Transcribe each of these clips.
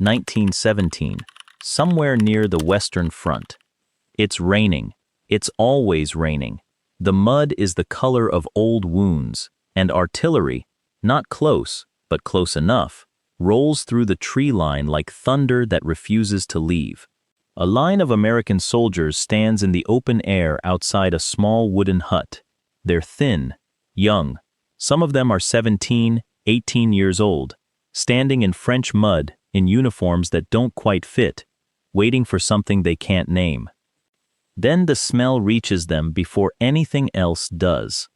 1917, somewhere near the Western Front. It's raining. It's always raining. The mud is the color of old wounds, and artillery, not close, but close enough, rolls through the tree line like thunder that refuses to leave. A line of American soldiers stands in the open air outside a small wooden hut. They're thin, young. Some of them are 17, 18 years old, standing in French mud in uniforms that don't quite fit, waiting for something they can't name. Then the smell reaches them before anything else does.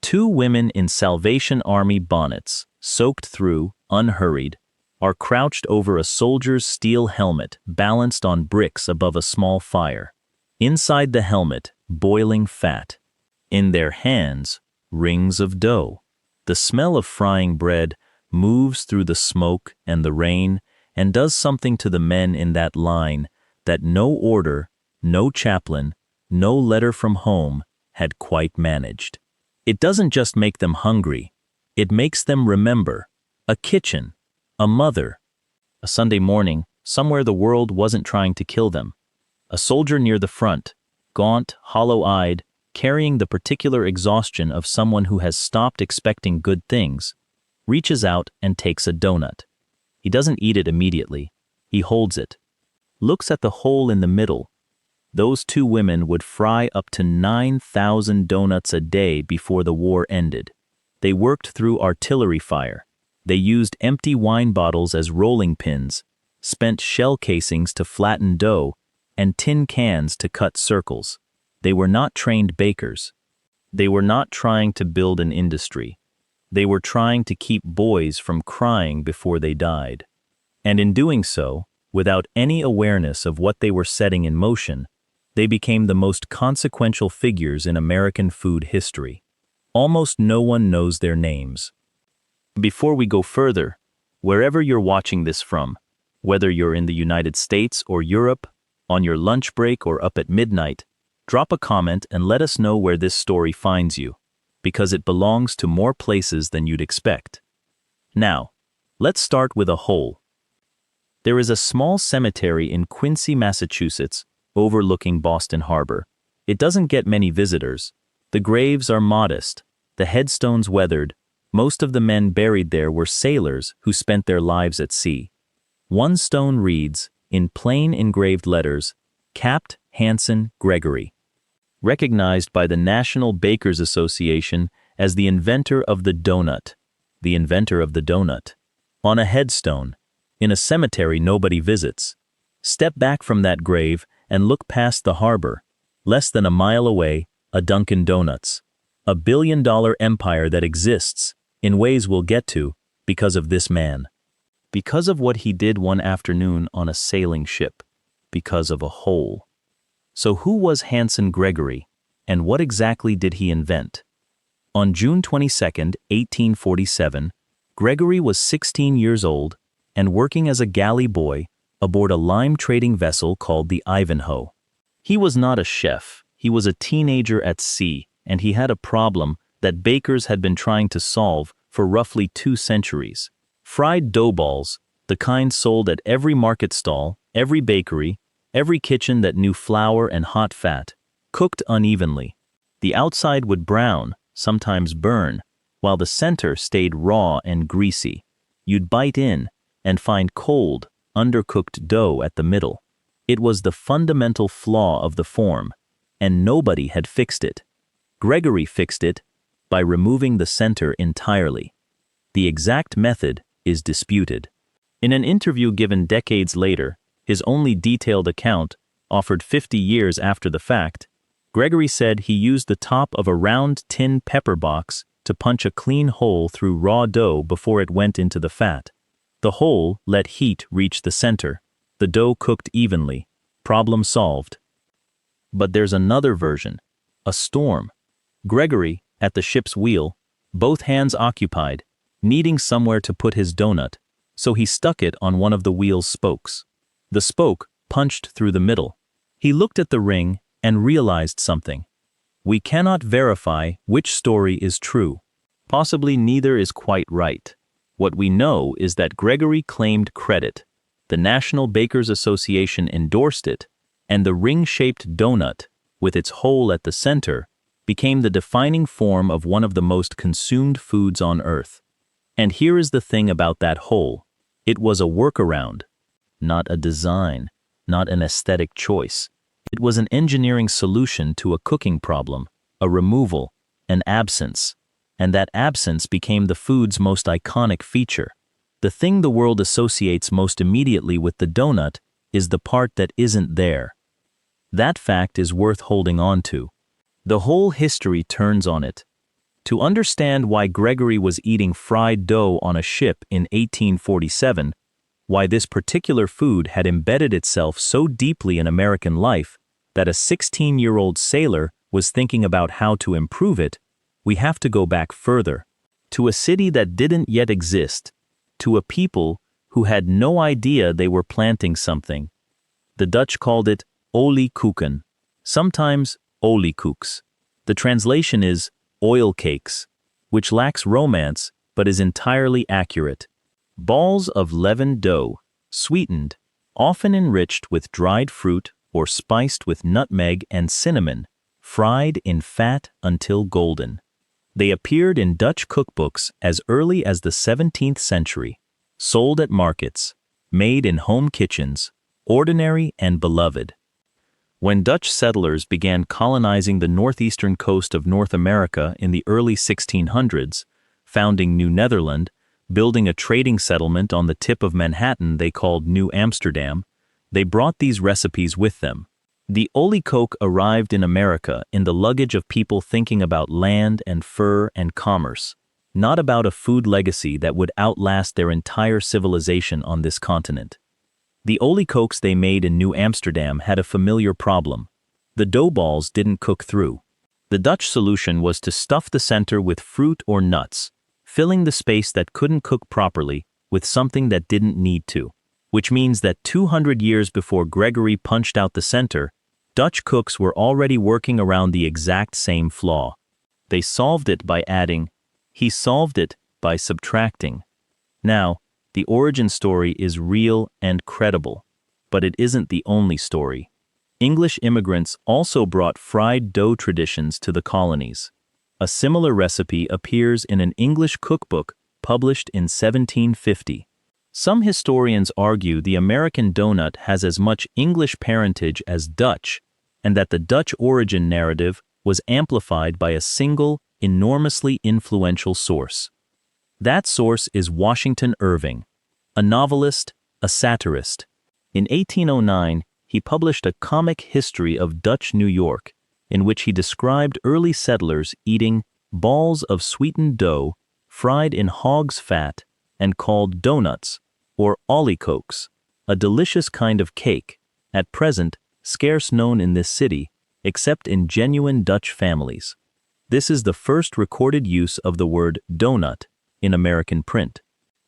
Two women in Salvation Army bonnets, soaked through, unhurried, are crouched over a soldier's steel helmet balanced on bricks above a small fire. Inside the helmet, boiling fat. In their hands, rings of dough. The smell of frying bread moves through the smoke and the rain and does something to the men in that line that no order, no chaplain, no letter from home had quite managed. It doesn't just make them hungry, it makes them remember a kitchen, a mother, a Sunday morning, somewhere the world wasn't trying to kill them. A soldier near the front, gaunt, hollow-eyed, carrying the particular exhaustion of someone who has stopped expecting good things, reaches out and takes a donut. He doesn't eat it immediately. He holds it, looks at the hole in the middle. Those two women would fry up to 9,000 donuts a day before the war ended. They worked through artillery fire. They used empty wine bottles as rolling pins, spent shell casings to flatten dough, and tin cans to cut circles. They were not trained bakers. They were not trying to build an industry. They were trying to keep boys from crying before they died. And in doing so, without any awareness of what they were setting in motion, they became the most consequential figures in American food history. Almost no one knows their names. Before we go further, wherever you're watching this from, whether you're in the United States or Europe, on your lunch break or up at midnight, drop a comment and let us know where this story finds you, because it belongs to more places than you'd expect. Now, let's start with a hole. There is a small cemetery in Quincy, Massachusetts, overlooking Boston Harbor. It doesn't get many visitors. The graves are modest, the headstones weathered. Most of the men buried there were sailors who spent their lives at sea. One stone reads, in plain engraved letters, Capt. Hanson Gregory, recognized by the National Bakers Association as the inventor of the donut, the inventor of the donut. On a headstone, in a cemetery nobody visits. Step back from that grave and look past the harbor. Less than a mile away, a Dunkin Donuts. A billion-dollar empire that exists, in ways we'll get to, because of this man. Because of what he did one afternoon on a sailing ship. Because of a hole. So who was Hanson Gregory, and what exactly did he invent? On June 22, 1847, Gregory was 16 years old and working as a galley boy aboard a lime-trading vessel called the Ivanhoe. He was not a chef, he was a teenager at sea, and he had a problem that bakers had been trying to solve for roughly 2 centuries. Fried dough balls, the kind sold at every market stall, every bakery, every kitchen that knew flour and hot fat, cooked unevenly. The outside would brown, sometimes burn, while the center stayed raw and greasy. You'd bite in and find cold, undercooked dough at the middle. It was the fundamental flaw of the form, and nobody had fixed it. Gregory fixed it by removing the center entirely. The exact method is disputed. In an interview given decades later, his only detailed account, offered 50 years after the fact, Gregory said he used the top of a round tin pepper box to punch a clean hole through raw dough before it went into the fat. The hole let heat reach the center. The dough cooked evenly. Problem solved. But there's another version. A storm. Gregory, at the ship's wheel, both hands occupied, needing somewhere to put his donut, so he stuck it on one of the wheel's spokes. The spoke punched through the middle. He looked at the ring and realized something. We cannot verify which story is true. Possibly neither is quite right. What we know is that Gregory claimed credit. The National Bakers Association endorsed it, and the ring-shaped donut, with its hole at the center, became the defining form of one of the most consumed foods on Earth. And here is the thing about that hole. It was a workaround, not a design, not an aesthetic choice. It was an engineering solution to a cooking problem, a removal, an absence. And that absence became the food's most iconic feature. The thing the world associates most immediately with the donut is the part that isn't there. That fact is worth holding on to. The whole history turns on it. To understand why Gregory was eating fried dough on a ship in 1847, why this particular food had embedded itself so deeply in American life that a 16-year-old sailor was thinking about how to improve it, we have to go back further, to a city that didn't yet exist, to a people who had no idea they were planting something. The Dutch called it oliekoeken, sometimes oliekoeks. The translation is oil cakes, which lacks romance but is entirely accurate. Balls of leavened dough, sweetened, often enriched with dried fruit or spiced with nutmeg and cinnamon, fried in fat until golden. They appeared in Dutch cookbooks as early as the 17th century, sold at markets, made in home kitchens, ordinary and beloved. When Dutch settlers began colonizing the northeastern coast of North America in the early 1600s, founding New Netherland, building a trading settlement on the tip of Manhattan they called New Amsterdam, they brought these recipes with them. The oliekoek arrived in America in the luggage of people thinking about land and fur and commerce, not about a food legacy that would outlast their entire civilization on this continent. The oliekoeks they made in New Amsterdam had a familiar problem. The dough balls didn't cook through. The Dutch solution was to stuff the center with fruit or nuts, filling the space that couldn't cook properly with something that didn't need to, which means that 200 years before Gregory punched out the center, Dutch cooks were already working around the exact same flaw. They solved it by adding, he solved it by subtracting. Now, the origin story is real and credible, but it isn't the only story. English immigrants also brought fried dough traditions to the colonies. A similar recipe appears in an English cookbook published in 1750. Some historians argue the American donut has as much English parentage as Dutch, and that the Dutch origin narrative was amplified by a single, enormously influential source. That source is Washington Irving, a novelist, a satirist. In 1809, he published a comic history of Dutch New York, in which he described early settlers eating balls of sweetened dough fried in hog's fat and called doughnuts, or oliekoeks, a delicious kind of cake, at present scarce known in this city, except in genuine Dutch families. This is the first recorded use of the word doughnut in American print.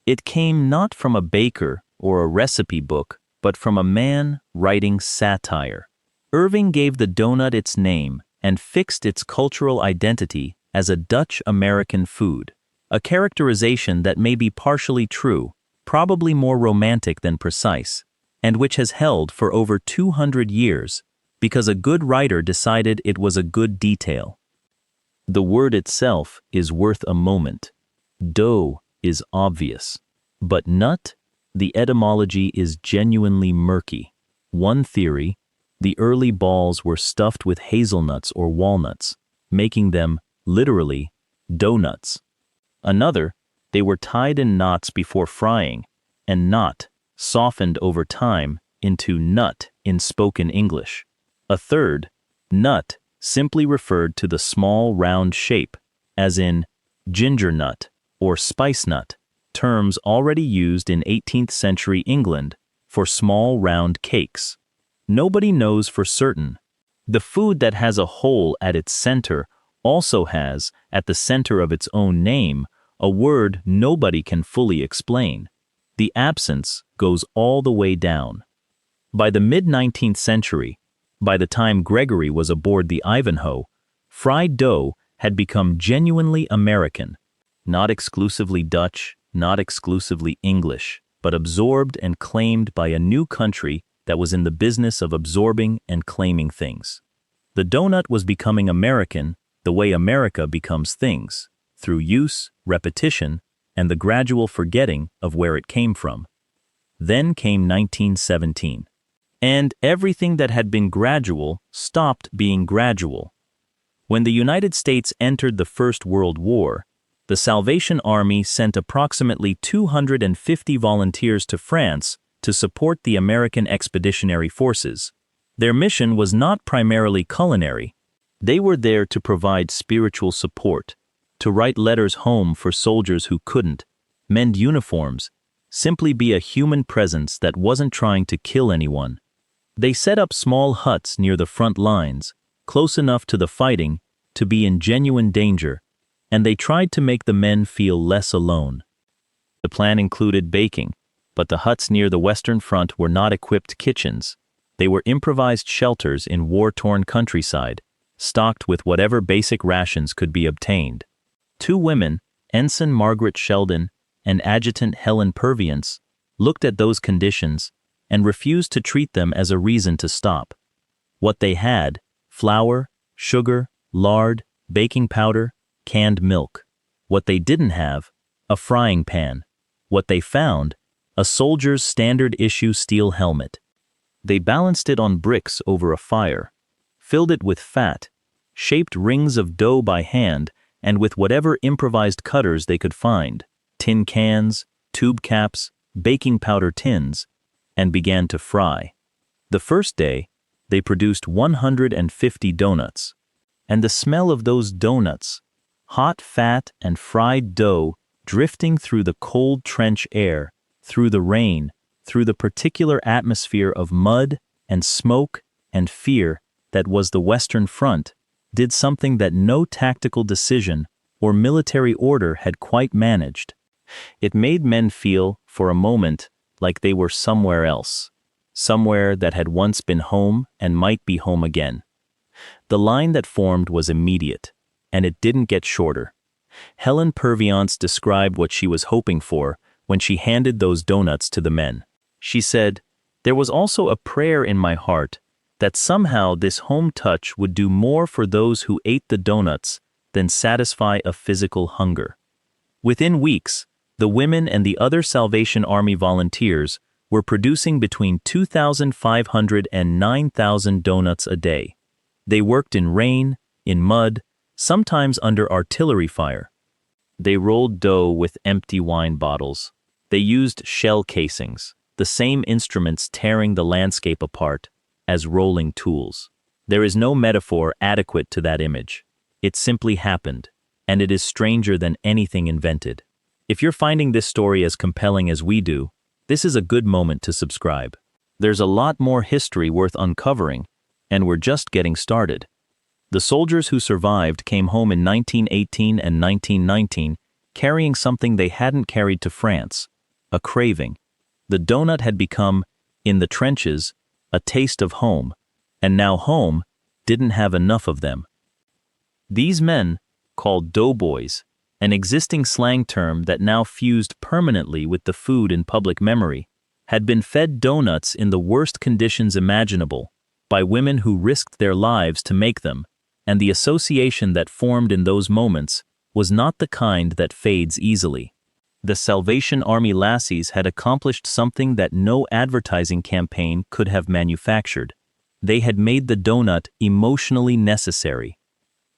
It came not from a baker or a recipe book, but from a man writing satire. Irving gave the doughnut its name and fixed its cultural identity as a Dutch-American food, a characterization that may be partially true, probably more romantic than precise, and which has held for over 200 years because a good writer decided it was a good detail. The word itself is worth a moment. Dough is obvious, but nut, the etymology is genuinely murky. One theory, the early balls were stuffed with hazelnuts or walnuts, making them, literally, doughnuts. Another, they were tied in knots before frying, and knot, softened over time into nut in spoken English. A third, nut, simply referred to the small round shape, as in ginger nut or spice nut, terms already used in 18th century England for small round cakes. Nobody knows for certain. The food that has a hole at its center also has, at the center of its own name, a word nobody can fully explain. The absence goes all the way down. By the mid-19th century, by the time Gregory was aboard the Ivanhoe, fried dough had become genuinely American, not exclusively Dutch, not exclusively English. but absorbed and claimed by a new country that was in the business of absorbing and claiming things. The donut was becoming American the way America becomes things, through use, repetition, and the gradual forgetting of where it came from. Then came 1917. And everything that had been gradual stopped being gradual. When the United States entered the First World War, the Salvation Army sent approximately 250 volunteers to France to support the American Expeditionary Forces. Their mission was not primarily culinary. They were there to provide spiritual support, to write letters home for soldiers who couldn't, mend uniforms, simply be a human presence that wasn't trying to kill anyone. They set up small huts near the front lines, close enough to the fighting to be in genuine danger, and they tried to make the men feel less alone. The plan included baking, but the huts near the Western Front were not equipped kitchens. They were improvised shelters in war-torn countryside, stocked with whatever basic rations could be obtained. Two women, Ensign Margaret Sheldon and Adjutant Helen Purviance, looked at those conditions and refused to treat them as a reason to stop. What they had: flour, sugar, lard, baking powder, canned milk. What they didn't have: a frying pan. What they found: a soldier's standard-issue steel helmet. They balanced it on bricks over a fire, filled it with fat, shaped rings of dough by hand, and with whatever improvised cutters they could find, tin cans, tube caps, baking powder tins, and began to fry. The first day, they produced 150 donuts. And the smell of those donuts, hot fat and fried dough drifting through the cold trench air, through the rain, through the particular atmosphere of mud and smoke and fear that was the Western Front, did something that no tactical decision or military order had quite managed. It made men feel, for a moment, like they were somewhere else, somewhere that had once been home and might be home again. The line that formed was immediate, and it didn't get shorter. Helen Purviance described what she was hoping for when she handed those donuts to the men. She said, "There was also a prayer in my heart that somehow this home touch would do more for those who ate the donuts than satisfy a physical hunger." Within weeks, the women and the other Salvation Army volunteers were producing between 2,500 and 9,000 donuts a day. They worked in rain, in mud, sometimes under artillery fire. They rolled dough with empty wine bottles. They used shell casings, the same instruments tearing the landscape apart, as rolling tools. There is no metaphor adequate to that image. It simply happened, and it is stranger than anything invented. If you're finding this story as compelling as we do, this is a good moment to subscribe. There's a lot more history worth uncovering, and we're just getting started. The soldiers who survived came home in 1918 and 1919 carrying something they hadn't carried to France: a craving. The donut had become, in the trenches, a taste of home, and now home didn't have enough of them. These men, called doughboys, an existing slang term that now fused permanently with the food in public memory, had been fed donuts in the worst conditions imaginable, by women who risked their lives to make them, and the association that formed in those moments was not the kind that fades easily. The Salvation Army Lassies had accomplished something that no advertising campaign could have manufactured. They had made the donut emotionally necessary.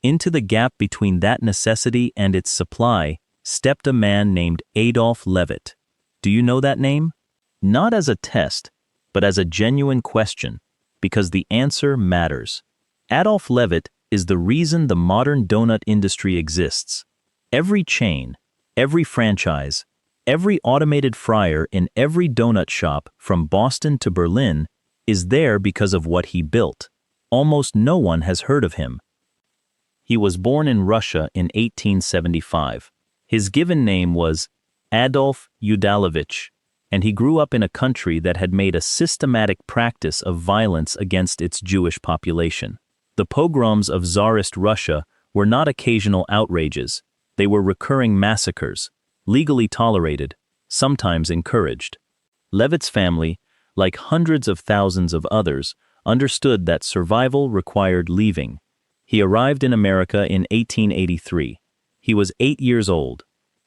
Into the gap between that necessity and its supply stepped a man named Adolph Levitt. Do you know that name? Not as a test, but as a genuine question, because the answer matters. Adolph Levitt is the reason the modern donut industry exists. Every chain, every franchise, every automated fryer in every donut shop from Boston to Berlin is there because of what he built. Almost no one has heard of him. He was born in Russia in 1875. His given name was Adolph Levitt, and he grew up in a country that had made a systematic practice of violence against its Jewish population. The pogroms of Tsarist Russia were not occasional outrages. They were recurring massacres, legally tolerated, sometimes encouraged. Levitt's family, like hundreds of thousands of others, understood that survival required leaving. He arrived in America in 1883. He was 8 years old.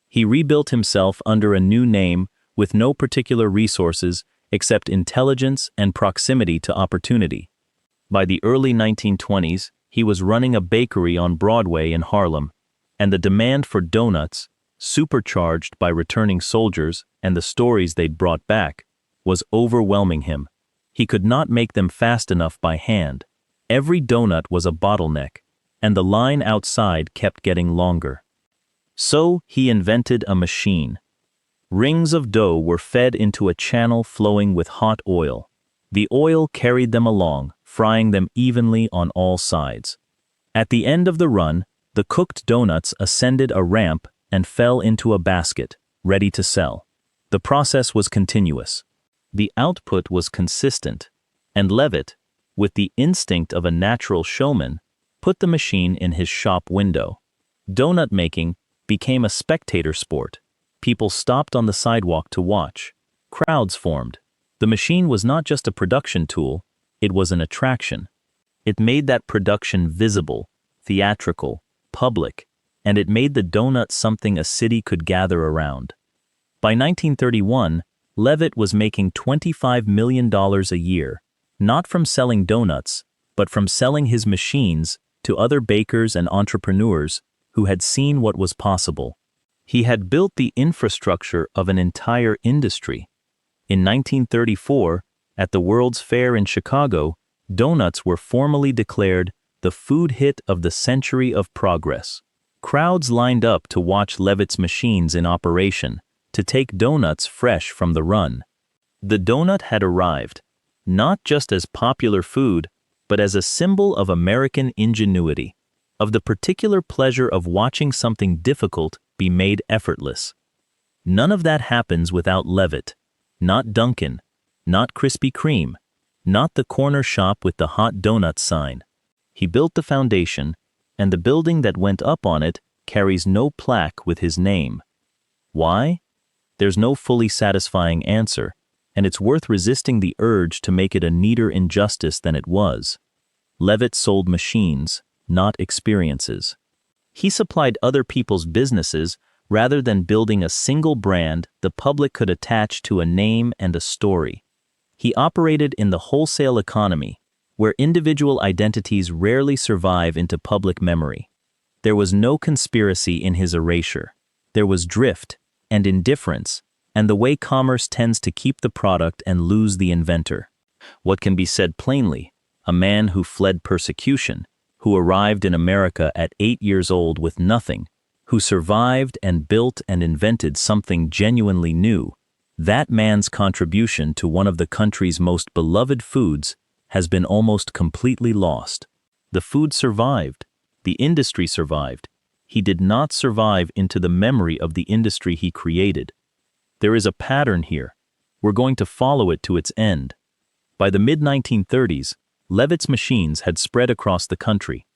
He rebuilt himself under a new name with no particular resources except intelligence and proximity to opportunity. By the early 1920s, he was running a bakery on Broadway in Harlem, and the demand for doughnuts, supercharged by returning soldiers and the stories they'd brought back, was overwhelming him. He could not make them fast enough by hand. Every doughnut was a bottleneck, and the line outside kept getting longer. So he invented a machine. Rings of dough were fed into a channel flowing with hot oil. The oil carried them along, frying them evenly on all sides. At the end of the run, the cooked doughnuts ascended a ramp and fell into a basket, ready to sell. The process was continuous. The output was consistent, and Levitt, with the instinct of a natural showman, put the machine in his shop window. Doughnut making became a spectator sport. People stopped on the sidewalk to watch. Crowds formed. The machine was not just a production tool, it was an attraction. It made that production visible, theatrical, public, and it made the doughnut something a city could gather around. By 1931, Levitt was making $25 million a year, not from selling doughnuts, but from selling his machines to other bakers and entrepreneurs who had seen what was possible. He had built the infrastructure of an entire industry. In 1934, at the World's Fair in Chicago, doughnuts were formally declared the food hit of the century of progress. Crowds lined up to watch Levitt's machines in operation, to take doughnuts fresh from the run. The doughnut had arrived, not just as popular food, but as a symbol of American ingenuity, of the particular pleasure of watching something difficult be made effortless. None of that happens without Levitt, not Dunkin, not Krispy Kreme, not the corner shop with the hot donuts sign. He built the foundation, and the building that went up on it carries no plaque with his name. Why? There's no fully satisfying answer, and it's worth resisting the urge to make it a neater injustice than it was. Levitt sold machines, not experiences. He supplied other people's businesses rather than building a single brand the public could attach to a name and a story. He operated in the wholesale economy, where individual identities rarely survive into public memory. There was no conspiracy in his erasure. There was drift and indifference, and the way commerce tends to keep the product and lose the inventor. What can be said plainly? A man who fled persecution, who arrived in America at 8 years old with nothing, who survived and built and invented something genuinely new, that man's contribution to one of the country's most beloved foods has been almost completely lost. The food survived. The industry survived. He did not survive into the memory of the industry he created. There is a pattern here. We're going to follow it to its end. By the mid-1930s, Levitt's machines had spread across the country.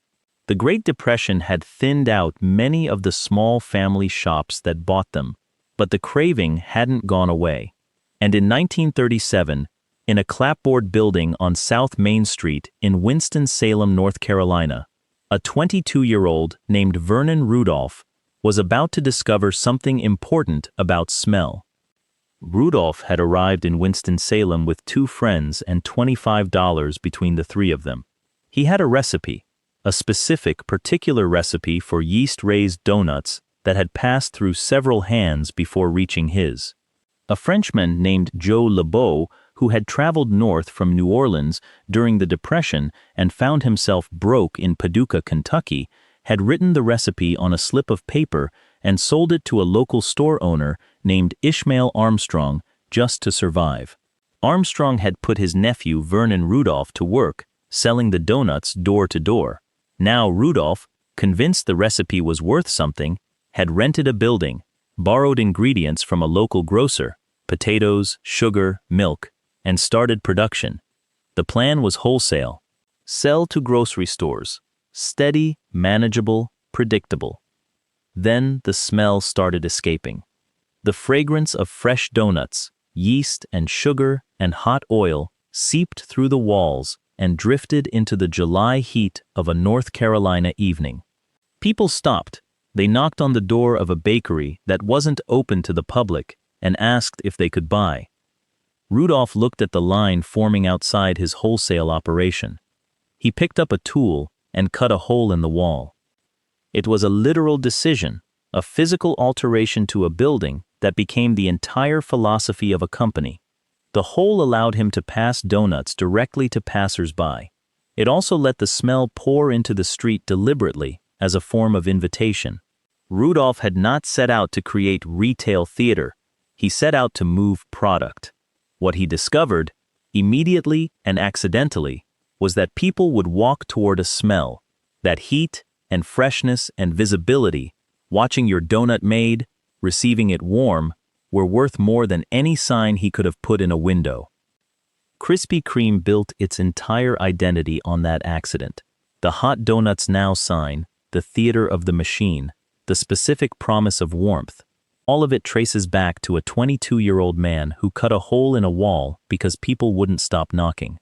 The Great Depression had thinned out many of the small family shops that bought them, but the craving hadn't gone away. And in 1937, in a clapboard building on South Main Street in Winston-Salem, North Carolina, a 22-year-old named Vernon Rudolph was about to discover something important about smell. Rudolph had arrived in Winston-Salem with 2 friends and $25 between the 3 of them. He had a recipe, a specific, particular recipe for yeast-raised doughnuts that had passed through several hands before reaching his. A Frenchman named Joe Lebeau, who had traveled north from New Orleans during the Depression and found himself broke in Paducah, Kentucky, had written the recipe on a slip of paper and sold it to a local store owner named Ishmael Armstrong just to survive. Armstrong had put his nephew Vernon Rudolph to work, selling the doughnuts door to door. Now Rudolph, convinced the recipe was worth something, had rented a building, borrowed ingredients from a local grocer, potatoes, sugar, milk, and started production. The plan was wholesale. Sell to grocery stores. Steady, manageable, predictable. Then the smell started escaping. The fragrance of fresh doughnuts, yeast and sugar and hot oil seeped through the walls and drifted into the July heat of a North Carolina evening. People stopped. They knocked on the door of a bakery that wasn't open to the public and asked if they could buy. Rudolph looked at the line forming outside his wholesale operation. He picked up a tool and cut a hole in the wall. It was a literal decision, a physical alteration to a building that became the entire philosophy of a company. The hole allowed him to pass donuts directly to passers-by. It also let the smell pour into the street deliberately as a form of invitation. Rudolph had not set out to create retail theater. He set out to move product. What he discovered, immediately and accidentally, was that people would walk toward a smell, that heat and freshness and visibility, watching your donut made, receiving it warm, were worth more than any sign he could have put in a window. Krispy Kreme built its entire identity on that accident. The Hot Donuts Now sign, the theater of the machine, the specific promise of warmth, all of it traces back to a 22-year-old man who cut a hole in a wall because people wouldn't stop knocking.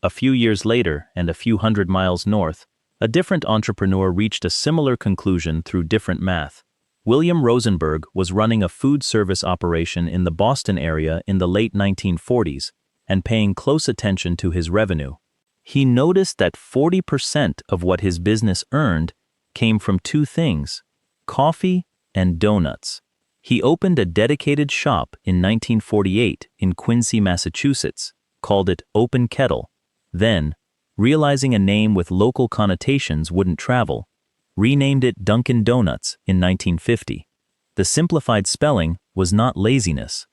A few years later, and a few hundred miles north, a different entrepreneur reached a similar conclusion through different math. William Rosenberg was running a food service operation in the Boston area in the late 1940s and paying close attention to his revenue. He noticed that 40% of what his business earned came from two things: coffee and donuts. He opened a dedicated shop in 1948 in Quincy, Massachusetts, called it Open Kettle. Then, realizing a name with local connotations wouldn't travel, renamed it Dunkin Donuts in 1950. The simplified spelling was not laziness.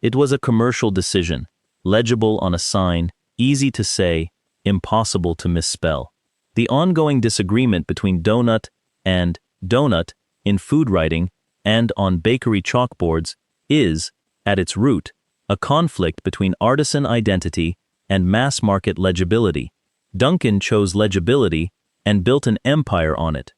It was a commercial decision, legible on a sign, easy to say, impossible to misspell. The ongoing disagreement between donut and donut in food writing and on bakery chalkboards is, at its root, a conflict between artisan identity and mass-market legibility. Dunkin chose legibility and built an empire on it.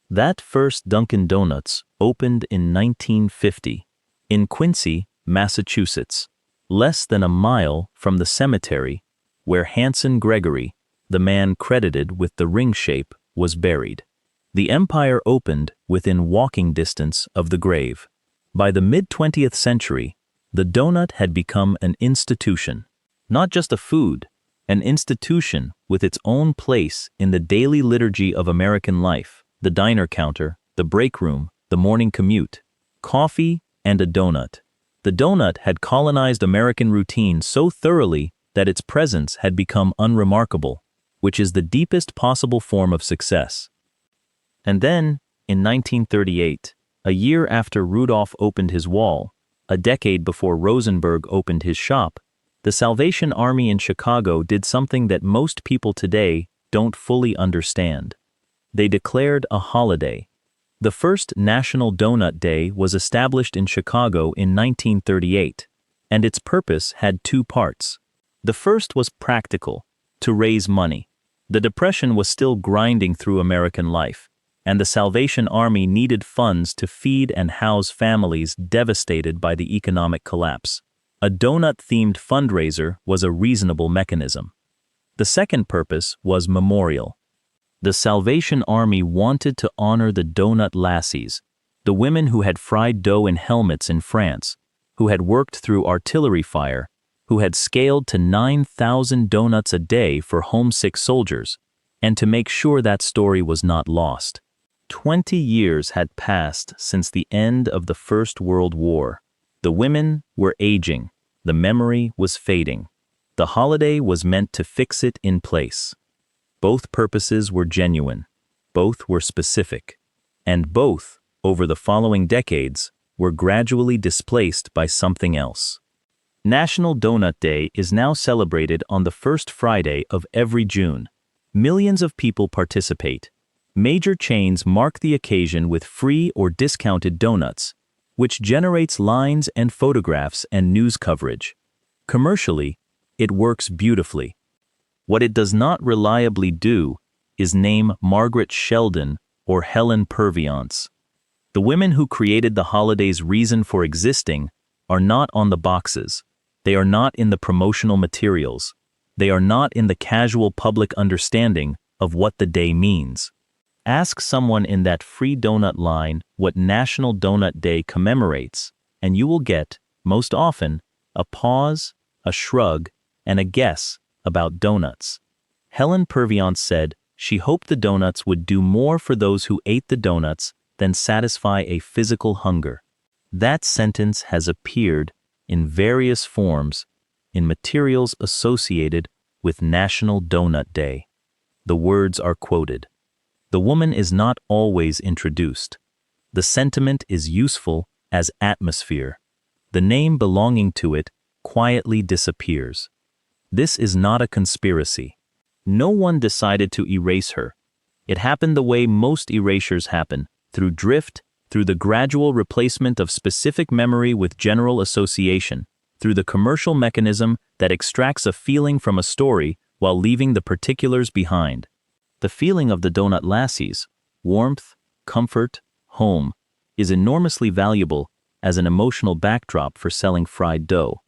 That first Dunkin Donuts opened in 1950 in Quincy, Massachusetts, less than a mile from the cemetery where Hanson Gregory, the man credited with the ring shape, was buried. The empire opened within walking distance of the grave. By the mid-20th century, the donut had become an institution, not just a food, an institution with its own place in the daily liturgy of American life. The diner counter, the break room, the morning commute, coffee, and a donut. The donut had colonized American routine so thoroughly that its presence had become unremarkable, which is the deepest possible form of success. And then, in 1938, a year after Rudolph opened his wall, a decade before Rosenberg opened his shop, the Salvation Army in Chicago did something that most people today don't fully understand. They declared a holiday. The first National Donut Day was established in Chicago in 1938, and its purpose had two parts. The first was practical, to raise money. The Depression was still grinding through American life, and the Salvation Army needed funds to feed and house families devastated by the economic collapse. A donut-themed fundraiser was a reasonable mechanism. The second purpose was memorial. The Salvation Army wanted to honor the Doughnut Lassies, the women who had fried dough in helmets in France, who had worked through artillery fire, who had scaled to 9,000 donuts a day for homesick soldiers, and to make sure that story was not lost. 20 years had passed since the end of the First World War. The women were aging. The memory was fading. The holiday was meant to fix it in place. Both purposes were genuine. Both were specific. And both, over the following decades, were gradually displaced by something else. National Donut Day is now celebrated on the first Friday of every June. Millions of people participate. Major chains mark the occasion with free or discounted donuts, which generates lines and photographs and news coverage. Commercially, it works beautifully. What it does not reliably do is name Margaret Sheldon or Helen Purviance. The women who created the holiday's reason for existing are not on the boxes. They are not in the promotional materials. They are not in the casual public understanding of what the day means. Ask someone in that free donut line what National Donut Day commemorates, and you will get, most often, a pause, a shrug, and a guess about donuts. Helen Purviance said she hoped the donuts would do more for those who ate the donuts than satisfy a physical hunger. That sentence has appeared in various forms in materials associated with National Donut Day. The words are quoted. The woman is not always introduced. The sentiment is useful as atmosphere. The name belonging to it quietly disappears. This is not a conspiracy. No one decided to erase her. It happened the way most erasures happen, through drift, through the gradual replacement of specific memory with general association, through the commercial mechanism that extracts a feeling from a story while leaving the particulars behind. The feeling of the Doughnut Lassies, warmth, comfort, home, is enormously valuable as an emotional backdrop for selling fried dough.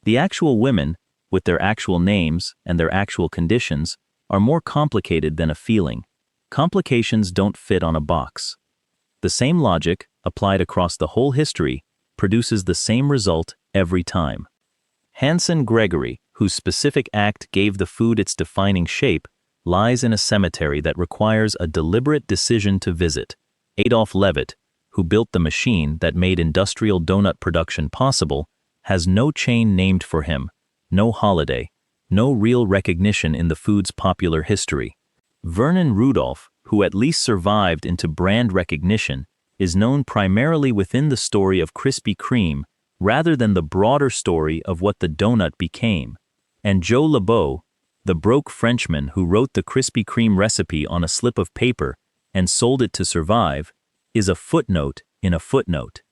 The actual women, with their actual names and their actual conditions, are more complicated than a feeling. Complications don't fit on a box. The same logic, applied across the whole history, produces the same result every time. Hanson Gregory, whose specific act gave the food its defining shape, lies in a cemetery that requires a deliberate decision to visit. Adolph Levitt, who built the machine that made industrial donut production possible, has no chain named for him, no holiday, no real recognition in the food's popular history. Vernon Rudolph, who at least survived into brand recognition, is known primarily within the story of Krispy Kreme rather than the broader story of what the donut became. And Joe Lebeau, the broke Frenchman who wrote the Krispy Kreme recipe on a slip of paper and sold it to survive, is a footnote in a footnote.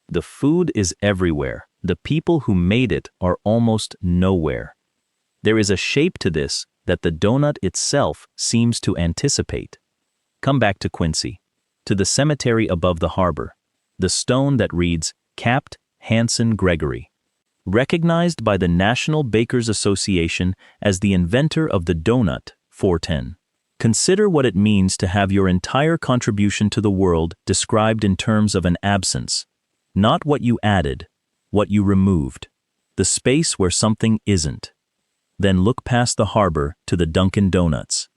The food is everywhere. The people who made it are almost nowhere. There is a shape to this that the donut itself seems to anticipate. Come back to Quincy, to the cemetery above the harbor, the stone that reads, Capt. Hanson Gregory. Recognized by the National Bakers Association as the inventor of the donut, 410. Consider what it means to have your entire contribution to the world described in terms of an absence. Not what you added, what you removed. The space where something isn't. Then look past the harbor to the Dunkin Donuts.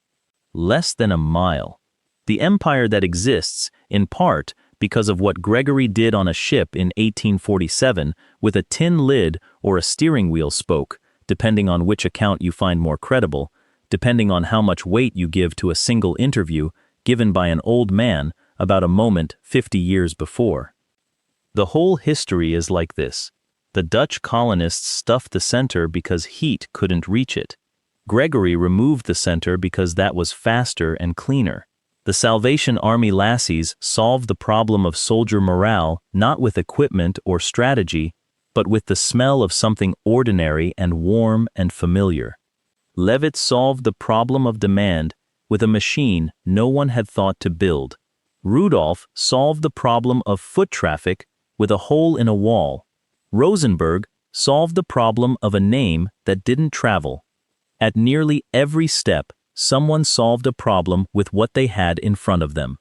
Less than a mile. The empire that exists, in part, because of what Gregory did on a ship in 1847 with a tin lid or a steering wheel spoke, depending on which account you find more credible, depending on how much weight you give to a single interview given by an old man about a moment 50 years before. The whole history is like this. The Dutch colonists stuffed the center because heat couldn't reach it. Gregory removed the center because that was faster and cleaner. The Salvation Army lassies solved the problem of soldier morale not with equipment or strategy, but with the smell of something ordinary and warm and familiar. Levitt solved the problem of demand with a machine no one had thought to build. Rudolph solved the problem of foot traffic with a hole in a wall. Rosenberg solved the problem of a name that didn't travel. At nearly every step, someone solved a problem with what they had in front of them.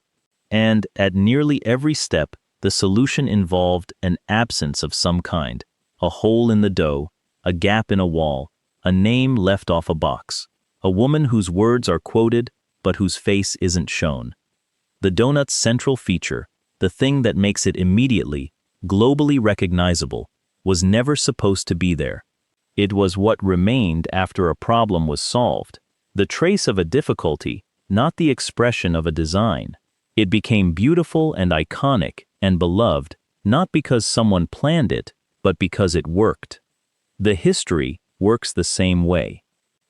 And at nearly every step, the solution involved an absence of some kind, a hole in the dough, a gap in a wall, a name left off a box, a woman whose words are quoted but whose face isn't shown. The donut's central feature, the thing that makes it immediately, globally recognizable, was never supposed to be there. It was what remained after a problem was solved. The trace of a difficulty, not the expression of a design. It became beautiful and iconic and beloved, not because someone planned it, but because it worked. The history works the same way.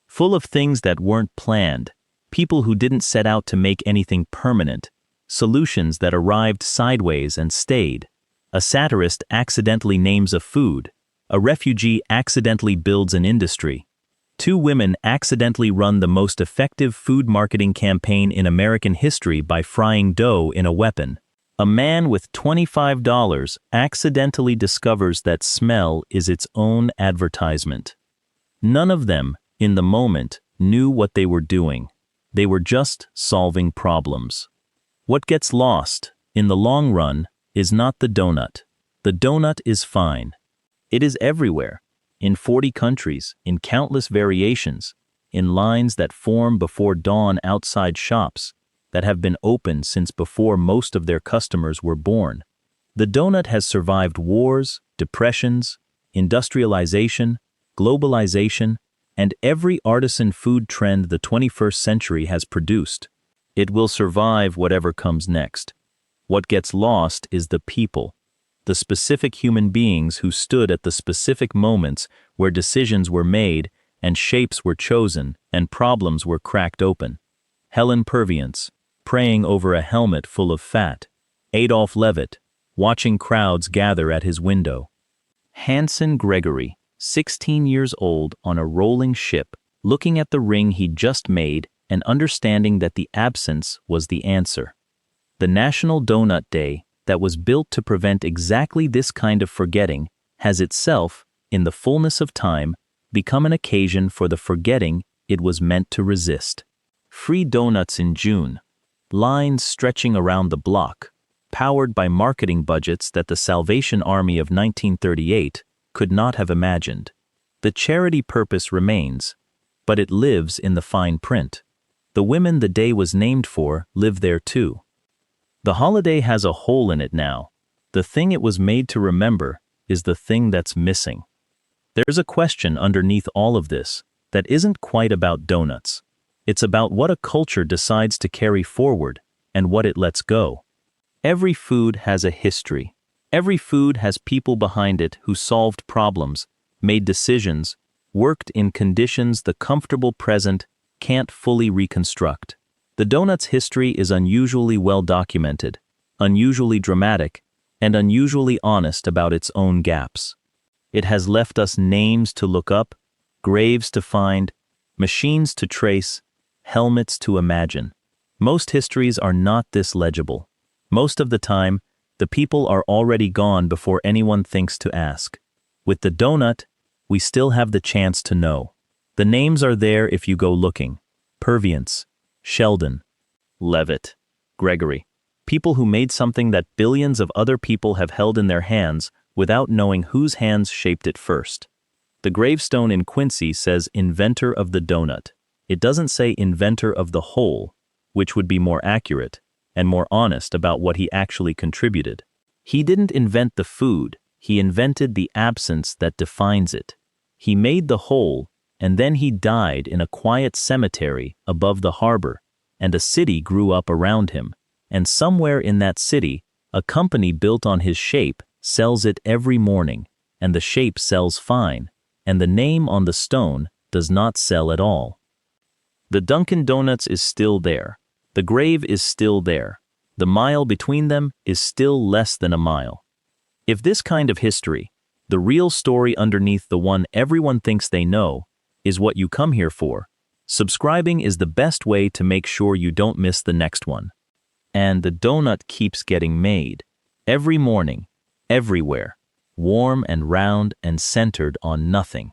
Full of things that weren't planned, people who didn't set out to make anything permanent, solutions that arrived sideways and stayed. A satirist accidentally names a food. A refugee accidentally builds an industry. Two women accidentally run the most effective food marketing campaign in American history by frying dough in a weapon. A man with $25 accidentally discovers that smell is its own advertisement. None of them, in the moment, knew what they were doing. They were just solving problems. What gets lost, in the long run, is not the donut. The donut is fine. It is everywhere, in 40 countries, in countless variations, in lines that form before dawn outside shops that have been open since before most of their customers were born. The donut has survived wars, depressions, industrialization, globalization, and every artisan food trend the 21st century has produced. It will survive whatever comes next. What gets lost is the people, the specific human beings who stood at the specific moments where decisions were made and shapes were chosen and problems were cracked open. Helen Purviance, praying over a helmet full of fat. Adolph Levitt, watching crowds gather at his window. Hanson Gregory, 16 years old on a rolling ship, looking at the ring he'd just made and understanding that the absence was the answer. The National Donut Day, that was built to prevent exactly this kind of forgetting, has itself, in the fullness of time, become an occasion for the forgetting it was meant to resist. Free donuts in June. Lines stretching around the block, powered by marketing budgets that the Salvation Army of 1938 could not have imagined. The charity purpose remains, but it lives in the fine print. The women the day was named for live there too. The holiday has a hole in it now. The thing it was made to remember is the thing that's missing. There's a question underneath all of this that isn't quite about donuts. It's about what a culture decides to carry forward and what it lets go. Every food has a history. Every food has people behind it who solved problems, made decisions, worked in conditions the comfortable present can't fully reconstruct. The donut's history is unusually well documented, unusually dramatic, and unusually honest about its own gaps. It has left us names to look up, graves to find, machines to trace, helmets to imagine. Most histories are not this legible. Most of the time, the people are already gone before anyone thinks to ask. With the donut, we still have the chance to know. The names are there if you go looking. Purviance, Sheldon, Levitt, Gregory. People who made something that billions of other people have held in their hands without knowing whose hands shaped it first. The gravestone in Quincy says inventor of the donut. It doesn't say inventor of the whole, which would be more accurate and more honest about what he actually contributed. He didn't invent the food, he invented the absence that defines it. He made the whole, and then he died in a quiet cemetery above the harbor, and a city grew up around him, and somewhere in that city, a company built on his shape sells it every morning, and the shape sells fine, and the name on the stone does not sell at all. The Dunkin Donuts is still there. The grave is still there. The mile between them is still less than a mile. If this kind of history, the real story underneath the one everyone thinks they know, is what you come here for, subscribing is the best way to make sure you don't miss the next one. And the donut keeps getting made. Every morning, everywhere, warm and round and centered on nothing.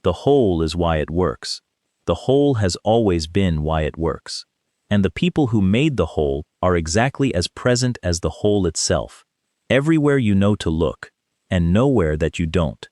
The whole is why it works. The whole has always been why it works. And the people who made the whole are exactly as present as the whole itself. Everywhere you know to look, and nowhere that you don't.